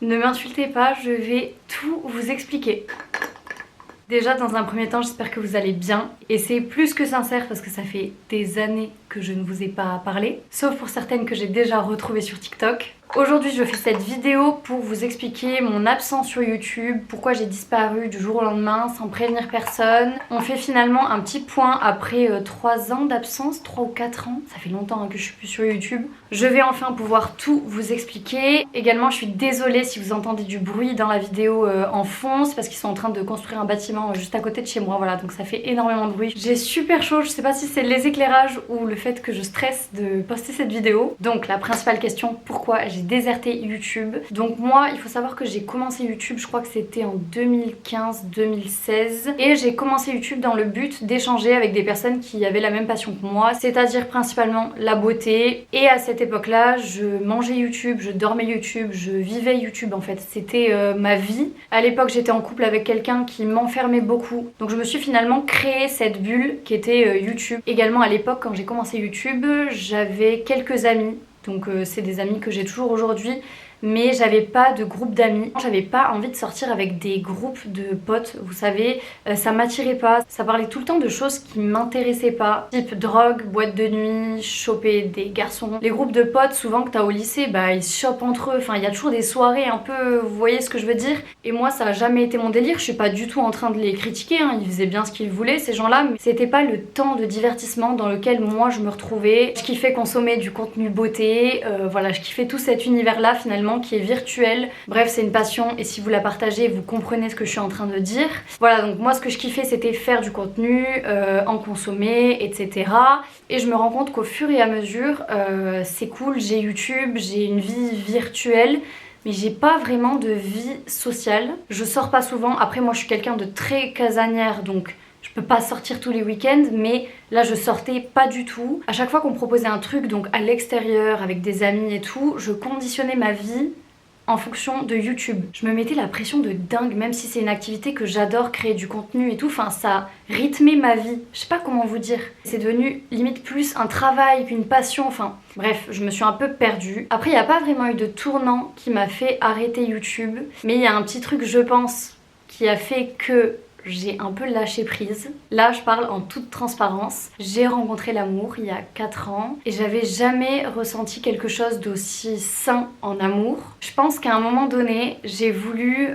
Ne m'insultez pas, je vais tout vous expliquer. Déjà dans un premier temps j'espère que vous allez bien et c'est plus que sincère parce que ça fait des années que je ne vous ai pas parlé, sauf pour certaines que j'ai déjà retrouvées sur TikTok. Aujourd'hui je fais cette vidéo pour vous expliquer mon absence sur YouTube, pourquoi j'ai disparu du jour au lendemain sans prévenir personne. On fait finalement un petit point après 3 ans d'absence, 3 ou 4 ans, ça fait longtemps que je suis plus sur YouTube. Je vais enfin pouvoir tout vous expliquer. Également je suis désolée si vous entendez du bruit dans la vidéo en fond, c'est parce qu'ils sont en train de construire un bâtiment juste à côté de chez moi, voilà, donc ça fait énormément de bruit. J'ai super chaud, je sais pas si c'est les éclairages ou le fait que je stresse de poster cette vidéo. Donc la principale question, pourquoi j'ai déserté YouTube. Donc moi il faut savoir que j'ai commencé YouTube, je crois que c'était en 2015-2016 et j'ai commencé YouTube dans le but d'échanger avec des personnes qui avaient la même passion que moi, c'est-à-dire principalement la beauté. Et à cette époque là je mangeais YouTube, je dormais YouTube, je vivais YouTube en fait, c'était ma vie. À l'époque j'étais en couple avec quelqu'un qui m'enfermait beaucoup, donc je me suis finalement créé cette bulle qui était YouTube. Également à l'époque quand j'ai commencé YouTube j'avais quelques amis. Donc c'est des amis que j'ai toujours aujourd'hui, mais j'avais pas de groupe d'amis. J'avais pas envie de sortir avec des groupes de potes, vous savez, ça m'attirait pas. Ça parlait tout le temps de choses qui m'intéressaient pas, type drogue, boîte de nuit, choper des garçons. Les groupes de potes souvent que t'as au lycée, bah ils se chopent entre eux, enfin il y a toujours des soirées un peu, vous voyez ce que je veux dire. Et moi ça a jamais été mon délire, je suis pas du tout en train de les critiquer, hein. Ils faisaient bien ce qu'ils voulaient ces gens-là, mais c'était pas le temps de divertissement dans lequel moi je me retrouvais. Je kiffais consommer du contenu beauté, voilà, je kiffais tout cet univers-là finalement qui est virtuel. Bref, c'est une passion et si vous la partagez, vous comprenez ce que je suis en train de dire. Voilà, donc moi ce que je kiffais c'était faire du contenu, en consommer, etc. Et je me rends compte qu'au fur et à mesure, c'est cool, j'ai YouTube, j'ai une vie virtuelle, mais j'ai pas vraiment de vie sociale. Je sors pas souvent, après moi je suis quelqu'un de très casanière, donc je peux pas sortir tous les week-ends, mais là je sortais pas du tout. À chaque fois qu'on me proposait un truc, donc à l'extérieur, avec des amis et tout, je conditionnais ma vie en fonction de YouTube. Je me mettais la pression de dingue, même si c'est une activité que j'adore, créer du contenu et tout, enfin ça rythmait ma vie. Je sais pas comment vous dire. C'est devenu limite plus un travail qu'une passion, enfin bref, je me suis un peu perdue. Après il n'y a pas vraiment eu de tournant qui m'a fait arrêter YouTube, mais il y a un petit truc je pense qui a fait que j'ai un peu lâché prise. Là, je parle en toute transparence. J'ai rencontré l'amour il y a 4 ans et j'avais jamais ressenti quelque chose d'aussi sain en amour. Je pense qu'à un moment donné, j'ai voulu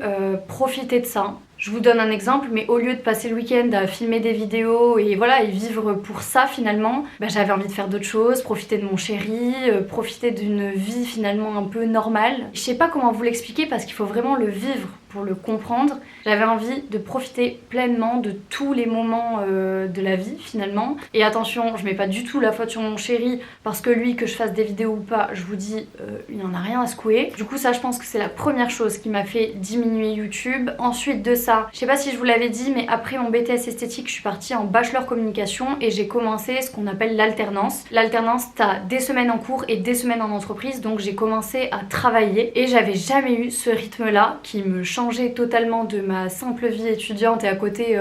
profiter de ça. Je vous donne un exemple, mais au lieu de passer le week-end à filmer des vidéos et voilà, et vivre pour ça finalement, bah, j'avais envie de faire d'autres choses, profiter de mon chéri, profiter d'une vie finalement un peu normale. Je sais pas comment vous l'expliquer parce qu'il faut vraiment le vivre pour le comprendre. J'avais envie de profiter pleinement de tous les moments de la vie finalement. Et attention, je mets pas du tout la faute sur mon chéri parce que lui, que je fasse des vidéos ou pas, je vous dis, il en a rien à secouer. Du coup ça je pense que c'est la première chose qui m'a fait diminuer YouTube. Ensuite de ça, je sais pas si je vous l'avais dit, mais après mon BTS esthétique, je suis partie en bachelor communication et j'ai commencé ce qu'on appelle l'alternance. L'alternance, t'as des semaines en cours et des semaines en entreprise, donc j'ai commencé à travailler et j'avais jamais eu ce rythme-là qui me changeait totalement de ma simple vie étudiante et à côté,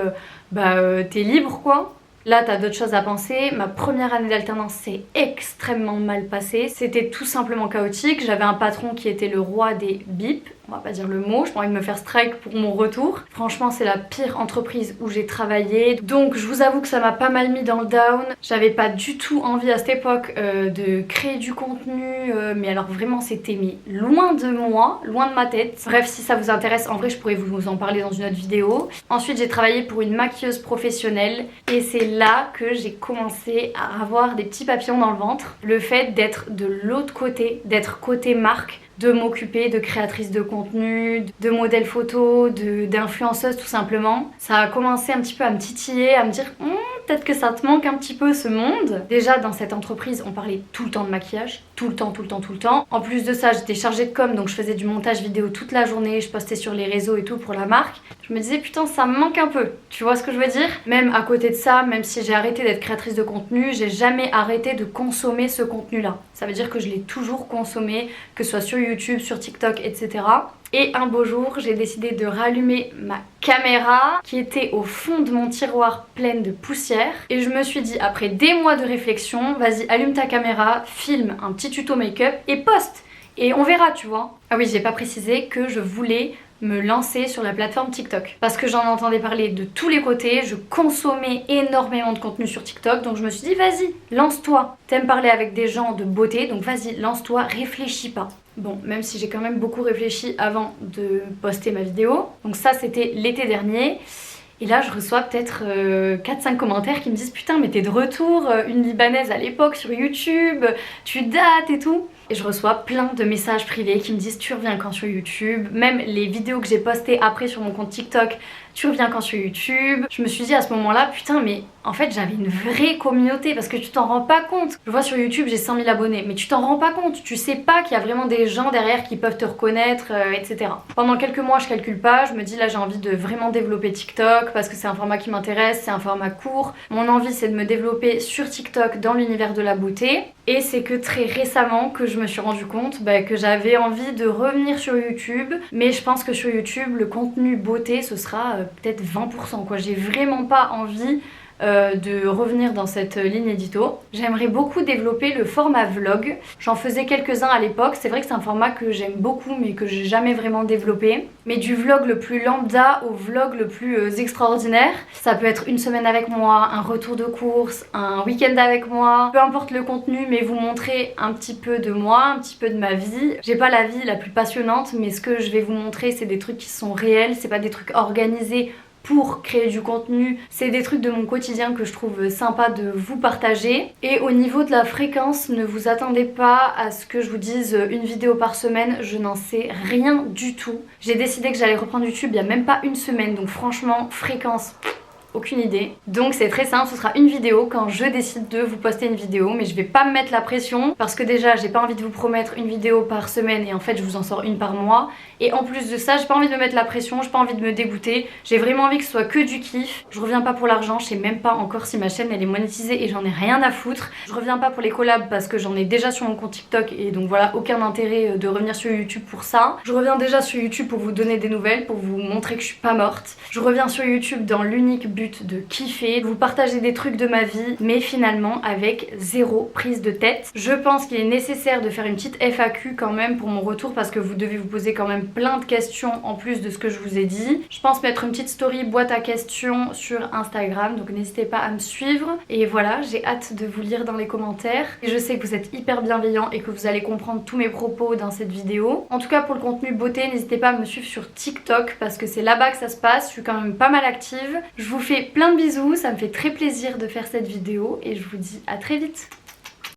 t'es libre quoi. Là, t'as d'autres choses à penser. Ma première année d'alternance s'est extrêmement mal passée. C'était tout simplement chaotique. J'avais un patron qui était le roi des bips. On va pas dire le mot, j'ai pas envie de me faire strike pour mon retour. Franchement, c'est la pire entreprise où j'ai travaillé. Donc, je vous avoue que ça m'a pas mal mis dans le down. J'avais pas du tout envie à cette époque de créer du contenu. Mais alors vraiment, c'était loin de moi, loin de ma tête. Bref, si ça vous intéresse, en vrai, je pourrais vous en parler dans une autre vidéo. Ensuite, j'ai travaillé pour une maquilleuse professionnelle. Et c'est là que j'ai commencé à avoir des petits papillons dans le ventre. Le fait d'être de l'autre côté, d'être côté marque, de m'occuper de créatrice de contenu, de modèle photo, d'influenceuse tout simplement. Ça a commencé un petit peu à me titiller, à me dire peut-être que ça te manque un petit peu ce monde. Déjà dans cette entreprise on parlait tout le temps de maquillage, tout le temps. En plus de ça j'étais chargée de com, donc je faisais du montage vidéo toute la journée, je postais sur les réseaux et tout pour la marque. Je me disais putain ça me manque un peu, tu vois ce que je veux dire? Même à côté de ça, même si j'ai arrêté d'être créatrice de contenu, j'ai jamais arrêté de consommer ce contenu là. Ça veut dire que je l'ai toujours consommé, que ce soit sur YouTube, sur TikTok, etc. Et un beau jour, j'ai décidé de rallumer ma caméra qui était au fond de mon tiroir pleine de poussière. Et je me suis dit, après des mois de réflexion, vas-y, allume ta caméra, filme un petit tuto make-up et poste. Et on verra, tu vois. Ah oui, j'ai pas précisé que je voulais me lancer sur la plateforme TikTok parce que j'en entendais parler de tous les côtés, je consommais énormément de contenu sur TikTok, donc je me suis dit vas-y, lance-toi. T'aimes parler avec des gens de beauté, donc vas-y, lance-toi, réfléchis pas. Bon, même si j'ai quand même beaucoup réfléchi avant de poster ma vidéo, donc ça c'était l'été dernier. Et là, je reçois peut-être 4-5 commentaires qui me disent putain, mais t'es de retour, une Libanaise à l'époque sur YouTube, tu dates et tout. Et je reçois plein de messages privés qui me disent tu reviens quand sur YouTube. Même les vidéos que j'ai postées après sur mon compte TikTok, tu reviens quand sur YouTube. Je me suis dit à ce moment-là, putain, mais en fait j'avais une vraie communauté parce que tu t'en rends pas compte. Je vois sur YouTube j'ai 100 000 abonnés, mais tu t'en rends pas compte. Tu sais pas qu'il y a vraiment des gens derrière qui peuvent te reconnaître, etc. Pendant quelques mois je calcule pas, je me dis là j'ai envie de vraiment développer TikTok parce que c'est un format qui m'intéresse, c'est un format court. Mon envie c'est de me développer sur TikTok dans l'univers de la beauté. Et c'est que très récemment que je me suis rendu compte que j'avais envie de revenir sur YouTube. Mais je pense que sur YouTube le contenu beauté ce sera peut-être 20% quoi. J'ai vraiment pas envie de revenir dans cette ligne édito. J'aimerais beaucoup développer le format vlog. J'en faisais quelques-uns à l'époque. C'est vrai que c'est un format que j'aime beaucoup mais que j'ai jamais vraiment développé. Mais du vlog le plus lambda au vlog le plus extraordinaire. Ça peut être une semaine avec moi, un retour de course, un week-end avec moi. Peu importe le contenu, mais vous montrer un petit peu de moi, un petit peu de ma vie. J'ai pas la vie la plus passionnante, mais ce que je vais vous montrer c'est des trucs qui sont réels. C'est pas des trucs organisés pour créer du contenu, c'est des trucs de mon quotidien que je trouve sympa de vous partager. Et au niveau de la fréquence, ne vous attendez pas à ce que je vous dise une vidéo par semaine, je n'en sais rien du tout. J'ai décidé que j'allais reprendre YouTube il y a même pas une semaine, donc franchement, fréquence, aucune idée. Donc c'est très simple, ce sera une vidéo quand je décide de vous poster une vidéo, mais je vais pas me mettre la pression parce que déjà j'ai pas envie de vous promettre une vidéo par semaine et en fait je vous en sors une par mois. Et en plus de ça, j'ai pas envie de me mettre la pression, j'ai pas envie de me dégoûter, j'ai vraiment envie que ce soit que du kiff. Je reviens pas pour l'argent, je sais même pas encore si ma chaîne elle est monétisée et j'en ai rien à foutre. Je reviens pas pour les collabs parce que j'en ai déjà sur mon compte TikTok et donc voilà, aucun intérêt de revenir sur YouTube pour ça. Je reviens déjà sur YouTube pour vous donner des nouvelles, pour vous montrer que je suis pas morte. Je reviens sur YouTube dans l'unique but de kiffer, de vous partager des trucs de ma vie, mais finalement avec zéro prise de tête. Je pense qu'il est nécessaire de faire une petite FAQ quand même pour mon retour parce que vous devez vous poser quand même plein de questions en plus de ce que je vous ai dit. Je pense mettre une petite story boîte à questions sur Instagram, donc n'hésitez pas à me suivre. Et voilà, j'ai hâte de vous lire dans les commentaires. Et je sais que vous êtes hyper bienveillants et que vous allez comprendre tous mes propos dans cette vidéo. En tout cas pour le contenu beauté, n'hésitez pas à me suivre sur TikTok parce que c'est là-bas que ça se passe. Je suis quand même pas mal active. Je vous fais plein de bisous, ça me fait très plaisir de faire cette vidéo et je vous dis à très vite.